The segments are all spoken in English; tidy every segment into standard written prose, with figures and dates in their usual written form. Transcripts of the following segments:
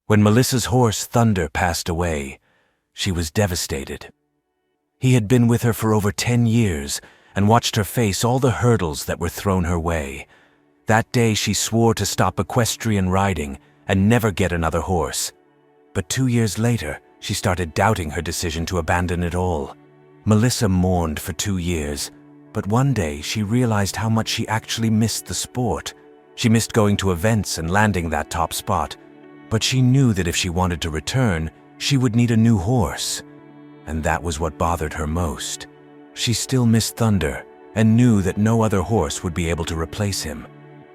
When Melissa's horse, Thunder, passed away, she was devastated. He had been with her for over 10 years and watched her face all the hurdles that were thrown her way. That day she swore to stop equestrian riding and never get another horse. But 2 years later, she started doubting her decision to abandon it all. Melissa mourned for 2 years, but one day she realized how much she actually missed the sport. She missed going to events and landing that top spot, but she knew that if she wanted to return, she would need a new horse. And that was what bothered her most. She still missed Thunder and knew that no other horse would be able to replace him.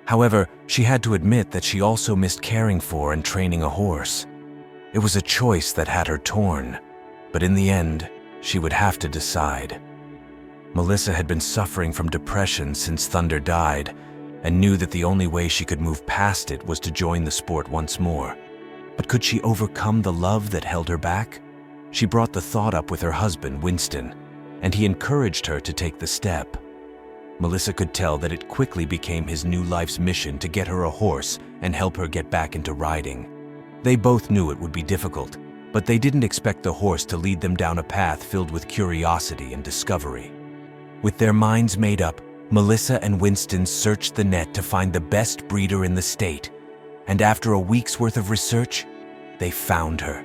However, she had to admit that she also missed caring for and training a horse. It was a choice that had her torn, but in the end, she would have to decide. Melissa had been suffering from depression since Thunder died and knew that the only way she could move past it was to join the sport once more. But could she overcome the love that held her back? She brought the thought up with her husband, Winston, and he encouraged her to take the step. Melissa could tell that it quickly became his new life's mission to get her a horse and help her get back into riding. They both knew it would be difficult, but they didn't expect the horse to lead them down a path filled with curiosity and discovery. With their minds made up, Melissa and Winston searched the net to find the best breeder in the state, and after a week's worth of research, they found her.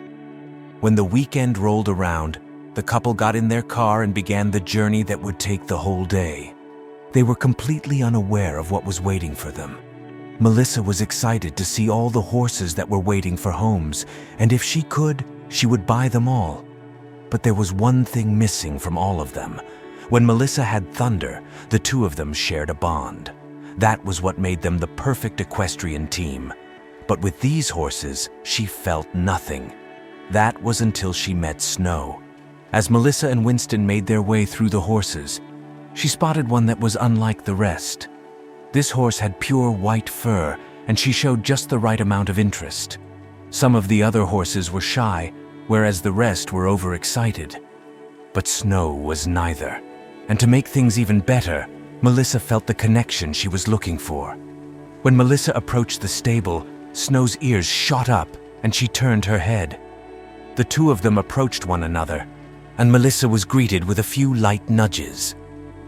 When the weekend rolled around, the couple got in their car and began the journey that would take the whole day. They were completely unaware of what was waiting for them. Melissa was excited to see all the horses that were waiting for homes, and if she could, she would buy them all. But there was one thing missing from all of them. When Melissa had Thunder, the two of them shared a bond. That was what made them the perfect equestrian team. But with these horses, she felt nothing. That was until she met Snow. As Melissa and Winston made their way through the horses, she spotted one that was unlike the rest. This horse had pure white fur, and she showed just the right amount of interest. Some of the other horses were shy, whereas the rest were overexcited. But Snow was neither. And to make things even better, Melissa felt the connection she was looking for. When Melissa approached the stable, Snow's ears shot up, and she turned her head. The two of them approached one another, and Melissa was greeted with a few light nudges.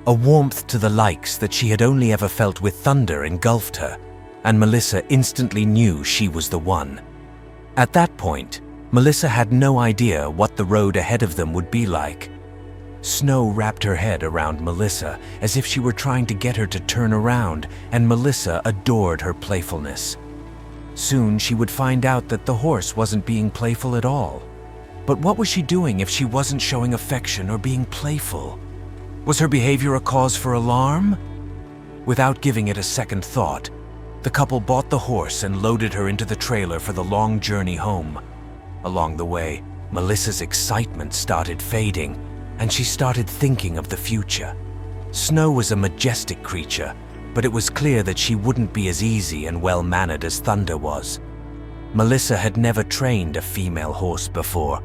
A warmth to the likes that she had only ever felt with Thunder engulfed her, and Melissa instantly knew she was the one. At that point, Melissa had no idea what the road ahead of them would be like. Snow wrapped her head around Melissa as if she were trying to get her to turn around, and Melissa adored her playfulness. Soon she would find out that the horse wasn't being playful at all. But what was she doing if she wasn't showing affection or being playful? Was her behavior a cause for alarm? Without giving it a second thought, the couple bought the horse and loaded her into the trailer for the long journey home. Along the way, Melissa's excitement started fading, and she started thinking of the future. Snow was a majestic creature, but it was clear that she wouldn't be as easy and well-mannered as Thunder was. Melissa had never trained a female horse before.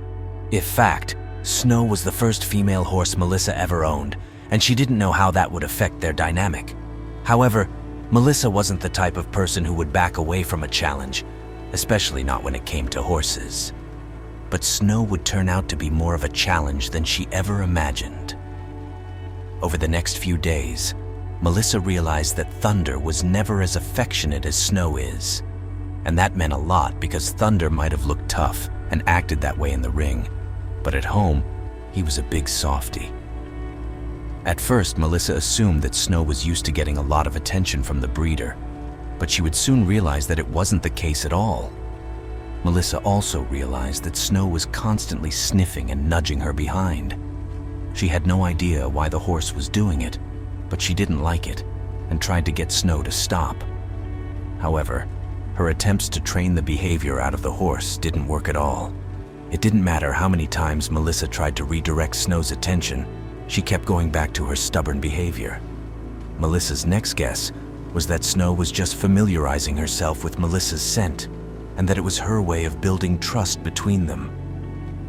In fact, Snow was the first female horse Melissa ever owned, and she didn't know how that would affect their dynamic. However, Melissa wasn't the type of person who would back away from a challenge, especially not when it came to horses. But Snow would turn out to be more of a challenge than she ever imagined. Over the next few days, Melissa realized that Thunder was never as affectionate as Snow is. And that meant a lot because Thunder might have looked tough and acted that way in the ring, but at home, he was a big softie. At first, Melissa assumed that Snow was used to getting a lot of attention from the breeder, but she would soon realize that it wasn't the case at all. Melissa also realized that Snow was constantly sniffing and nudging her behind. She had no idea why the horse was doing it, but she didn't like it and tried to get Snow to stop. However, her attempts to train the behavior out of the horse didn't work at all. It didn't matter how many times Melissa tried to redirect Snow's attention, she kept going back to her stubborn behavior. Melissa's next guess was that Snow was just familiarizing herself with Melissa's scent, and that it was her way of building trust between them.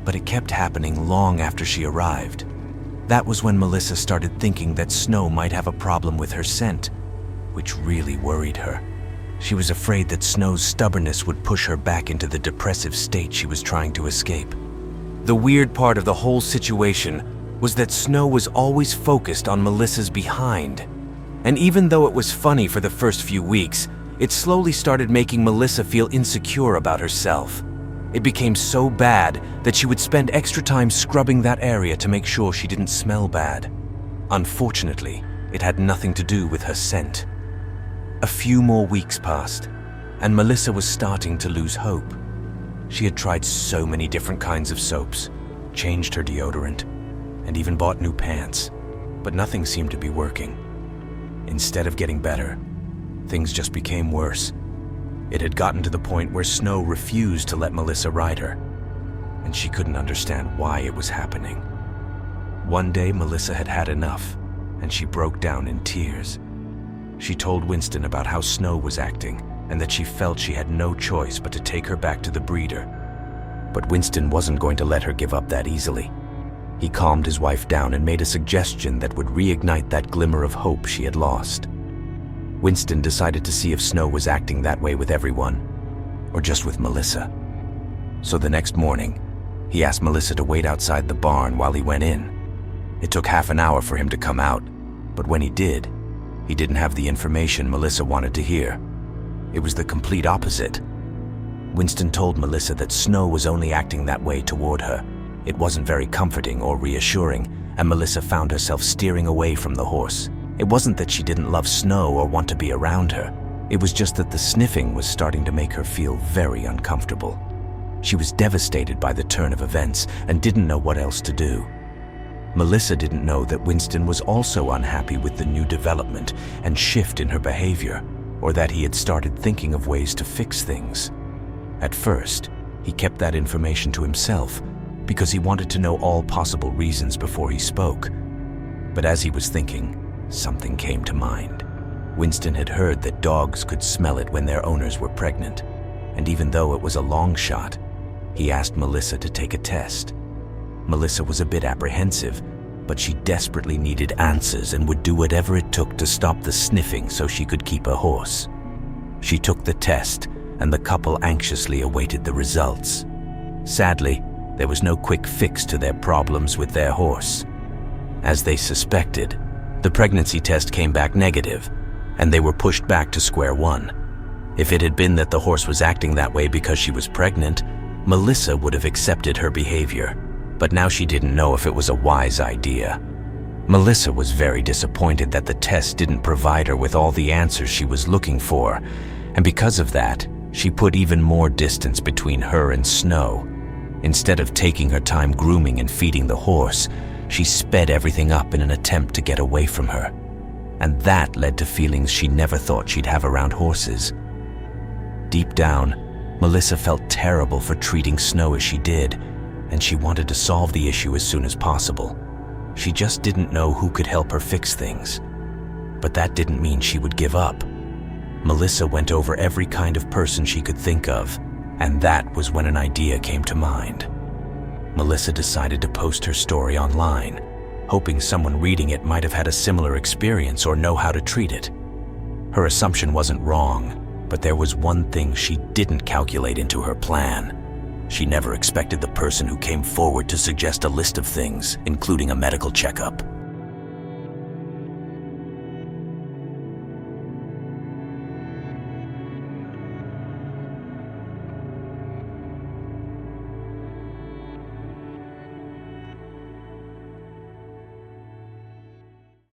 But it kept happening long after she arrived. That was when Melissa started thinking that Snow might have a problem with her scent, which really worried her. She was afraid that Snow's stubbornness would push her back into the depressive state she was trying to escape. The weird part of the whole situation was that Snow was always focused on Melissa's behind. And even though it was funny for the first few weeks, it slowly started making Melissa feel insecure about herself. It became so bad that she would spend extra time scrubbing that area to make sure she didn't smell bad. Unfortunately, it had nothing to do with her scent. A few more weeks passed, and Melissa was starting to lose hope. She had tried so many different kinds of soaps, changed her deodorant, and even bought new pants, but nothing seemed to be working. Instead of getting better, things just became worse. It had gotten to the point where Snow refused to let Melissa ride her, and she couldn't understand why it was happening. One day, Melissa had had enough, and she broke down in tears. She told Winston about how Snow was acting, and that she felt she had no choice but to take her back to the breeder. But Winston wasn't going to let her give up that easily. He calmed his wife down and made a suggestion that would reignite that glimmer of hope she had lost. Winston decided to see if Snow was acting that way with everyone, or just with Melissa. So the next morning, he asked Melissa to wait outside the barn while he went in. It took half an hour for him to come out, but when he did, he didn't have the information Melissa wanted to hear. It was the complete opposite. Winston told Melissa that Snow was only acting that way toward her. It wasn't very comforting or reassuring, and Melissa found herself steering away from the horse. It wasn't that she didn't love Snow or want to be around her. It was just that the sniffing was starting to make her feel very uncomfortable. She was devastated by the turn of events and didn't know what else to do. Melissa didn't know that Winston was also unhappy with the new development and shift in her behavior, or that he had started thinking of ways to fix things. At first, he kept that information to himself because he wanted to know all possible reasons before he spoke. But as he was thinking, something came to mind. Winston had heard that dogs could smell it when their owners were pregnant, and even though it was a long shot, he asked Melissa to take a test. Melissa was a bit apprehensive, but she desperately needed answers and would do whatever it took to stop the sniffing so she could keep her horse. She took the test, and the couple anxiously awaited the results. Sadly, there was no quick fix to their problems with their horse. As they suspected, the pregnancy test came back negative, and they were pushed back to square one. If it had been that the horse was acting that way because she was pregnant, Melissa would have accepted her behavior, but now she didn't know if it was a wise idea. Melissa was very disappointed that the test didn't provide her with all the answers she was looking for, and because of that, she put even more distance between her and Snow. Instead of taking her time grooming and feeding the horse, she sped everything up in an attempt to get away from her. And that led to feelings she never thought she'd have around horses. Deep down, Melissa felt terrible for treating Snow as she did, and she wanted to solve the issue as soon as possible. She just didn't know who could help her fix things. But that didn't mean she would give up. Melissa went over every kind of person she could think of, and that was when an idea came to mind. Melissa decided to post her story online, hoping someone reading it might have had a similar experience or know how to treat it. Her assumption wasn't wrong, but there was one thing she didn't calculate into her plan. She never expected the person who came forward to suggest a list of things, including a medical checkup.